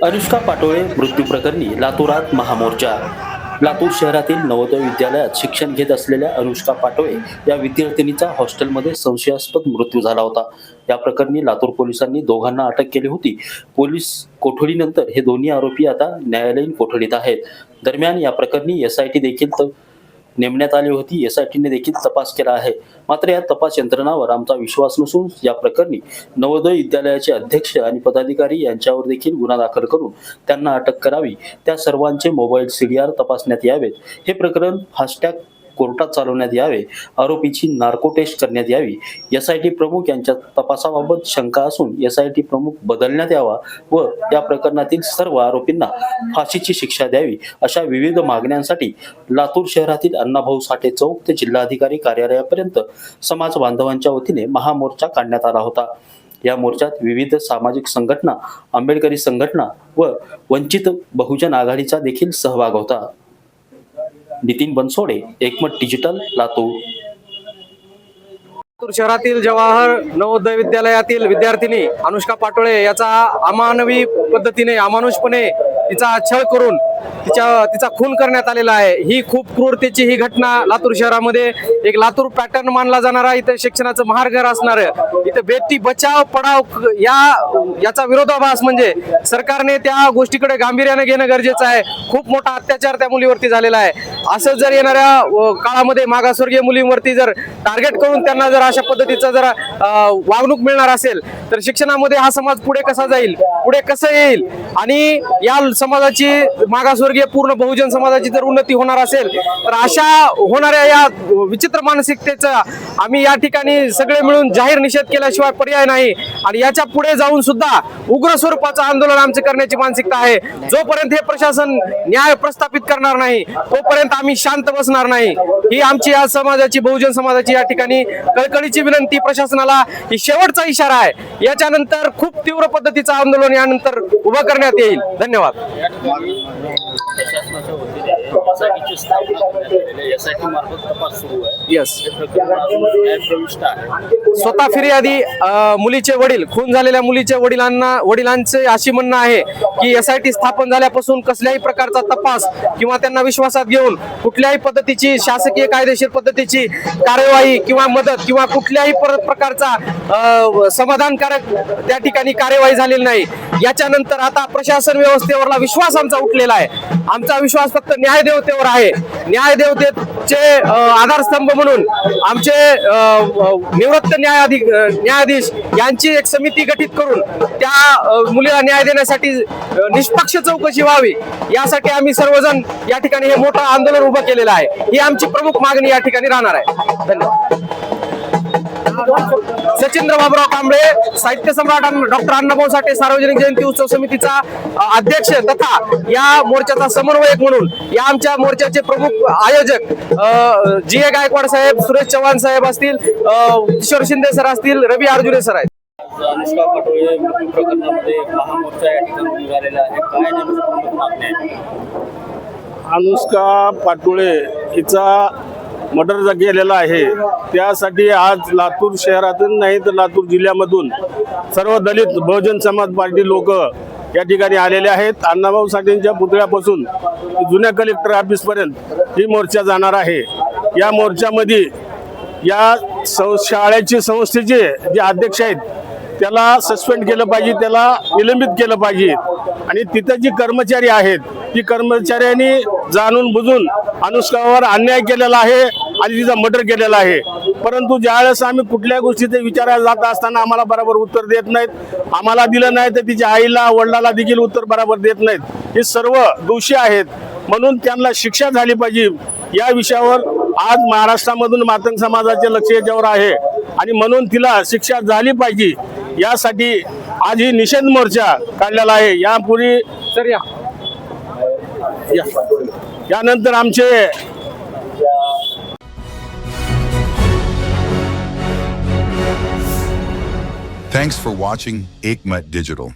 अनुष्का पाटोळे मृत्यू प्रकरणी लातूरात महामोर्चा. लातूर शहरातील नवोदय विद्यालयात शिक्षण घेत असलेल्या अनुष्का पाटोळे या विद्यार्थिनीचा हॉस्टेलमध्ये संशयास्पद मृत्यू झाला होता. या प्रकरणी लातूर पोलिसांनी दोघांना अटक केली होती. पोलीस कोठडीनंतर हे दोन्ही आरोपी आता न्यायालयीन कोठडीत आहेत. दरम्यान या प्रकरणी एसआयटी देखील नेमण्यात आली होती. एसआयटीने देखील तपास केला आहे. मात्र या तपास यंत्रणांवर आमचा विश्वास नसून या प्रकरणी नवोदय विद्यालयाचे अध्यक्ष आणि पदाधिकारी यांच्यावर देखील गुन्हा दाखल करून त्यांना अटक करावी. त्या सर्वांचे मोबाईल सीडीआर तपासण्यात यावेत. हे प्रकरण फास्टॅग कोर्टात चालवण्यात यावे. आरोपीची नार्को टेस्ट करण्यात यावी. एसआयटी प्रमुख यांच्या तपासाबाबत शंका असून एसआयटी प्रमुख बदलण्यात यावा व या प्रकरणातील सर्व आरोपींना फाशीची शिक्षा द्यावी अशा विविध मागण्यांसाठी लातूर शहरातील अण्णाभाऊ साठे चौक ते जिल्हाधिकारी कार्यालयापर्यंत समाज बांधवांच्या वतीने महामोर्चा काढण्यात आला होता. या मोर्चात विविध सामाजिक संघटना, आंबेडकरी संघटना व वंचित बहुजन आघाडीचा देखील सहभाग होता. नितीन बनसोडे, एकमत डिजिटल, लातूर. लातूर शहरातील जवाहर नवोदय विद्यालयातील विद्यार्थिनी अनुष्का पाटोळे याचा अमानवी पद्धतीने अमानुषपणे तिचा छळ करून तिचा खून करण्यात आलेला आहे. ही खूप क्रूरतेची ही घटना लातूर शहरामध्ये एक लातूर पॅटर्न मानला जाणारा इथं शिक्षणाचं महारघर असणार इथं बेटी बचाव पढाव याचा विरोधाभास म्हणजे सरकारने त्या गोष्टीकडे गांभीर्याने घेणं गरजेचं आहे. खूप मोठा अत्याचार त्या मुलीवरती झालेला आहे. असं जर येणाऱ्या काळामध्ये मागासवर्गीय मुलींवरती जर टार्गेट करून त्यांना जर अशा पद्धतीचं जर वागणूक मिळणार असेल तर शिक्षणामध्ये हा समाज पुढे कसा जाईल, पुढे कसं येईल आणि या समाजाची मागासवर्गीय पूर्ण बहुजन समाजाची जर उन्नती होणार असेल तर अशा होणाऱ्या या विचित्र मानसिकतेचा आम्ही या ठिकाणी सगळे मिळून जाहीर निषेध केल्याशिवाय पर्याय नाही. आणि याच्या पुढे जाऊन सुद्धा उग्र स्वरूपाचं आंदोलन आमचे करण्याची मानसिकता आहे. जोपर्यंत हे प्रशासन न्याय प्रस्थापित करणार नाही तोपर्यंत आम्ही शांत बसणार नाही. ही आमची या समाजाची बहुजन समाजाची या ठिकाणी कळकळीची विनंती प्रशासनाला, ही शेवटचा इशारा आहे. याच्यानंतर खूप तीव्र पद्धतीचं आंदोलन यानंतर उभं करण्यात येईल. धन्यवाद. स्वतः फिर्यादी मुलीचे वडील, खून झालेल्या मुलीच्या वडिलांचे अशी म्हणणं आहे की एसआयटी स्थापन झाल्यापासून कसल्याही प्रकारचा तपास किंवा त्यांना विश्वासात घेऊन कुठल्याही पद्धतीची शासकीय कायदेशीर पद्धतीची कार्यवाही किंवा मदत किंवा कुठल्याही प्रकारचा समाधानकारक त्या ठिकाणी कार्यवाही झालेली नाही. याच्यानंतर आता प्रशासन व्यवस्थेवरला विश्वास आमचा उठलेला आहे. आमचा विश्वास फक्त न्यायदेवतेवर आहे. न्यायदेवतेचे आधारस्तंभ म्हणून आमचे निवृत्त न्यायाधीश यांची एक समिती गठीत करून त्या मुलीला न्याय देण्यासाठी निष्पक्ष चौकशी व्हावी यासाठी आम्ही सर्वजण या ठिकाणी हे मोठं आंदोलन उभं केलेलं आहे. ही आमची प्रमुख मागणी या ठिकाणी राहणार आहे. धन्यवाद. सचिंद्र बाबुराव कांबळे, साहित्य सम्राट डॉक्टर अण्णाभाऊ साठे सार्वजनिक जयंती उत्सव समितीचा अध्यक्ष तथा या मोर्चाचा समन्वयक म्हणून या आमच्या मोर्चाचे प्रमुख आयोजक जी.ए. गायकवाड साहेब, सुरेश चव्हाण साहेब असतील, किशोर शिंदे सर असतील, रवी अर्जुने सर आहेत. अनुष्का पाटोळे मृत्यू प्रकरणामध्ये महामोर्चा या ठिकाणी झालेला आहे. काय नेमकं मागणी आहे? अनुष्का पाटोळे हिचा मर्डर केलेला आहे. त्यासाठी आज लातूर शहरातून नाही तर लातूर जिल्ह्यामधून सर्व दलित बहुजन समाज पार्टी लोक या ठिकाणी आलेले आहेत. अण्णाभाऊ साठेंच्या पुतळ्यापासून जुन्या कलेक्टर ऑफिसपर्यंत ही मोर्चा जाणार आहे. या मोर्चामध्ये या शाळेचे संस्थेचे जे अध्यक्ष आहेत त्याला सस्पेंड केलं पाहिजे, त्याला निलंबित केलं पाहिजे. आणि तिथं जी कर्मचारी आहेत ती कर्मचाऱ्यांनी जाणून बुजून अनुष्कावर अन्याय केलेला आहे आणि तिचा मर्डर केलेला आहे. परंतु ज्यावेळेस आम्ही कुठल्या गोष्टीचे विचारायला जात असताना आम्हाला बरोबर उत्तर देत नाहीत. आम्हाला दिलं नाही तर तिच्या आईला वडिलाला देखील उत्तर बरोबर देत नाहीत. हे सर्व दोषी आहेत म्हणून त्यांना शिक्षा झाली पाहिजे. या विषयावर आज महाराष्ट्रामधून मातंग समाजाचे लक्ष याच्यावर आहे आणि म्हणून तिला शिक्षा झाली पाहिजे. यासाठी आज ही निषेध मोर्चा काढलेला आहे. यापूर्वी सर यानंतर आमचे Thanks for watching Ekmat Digital.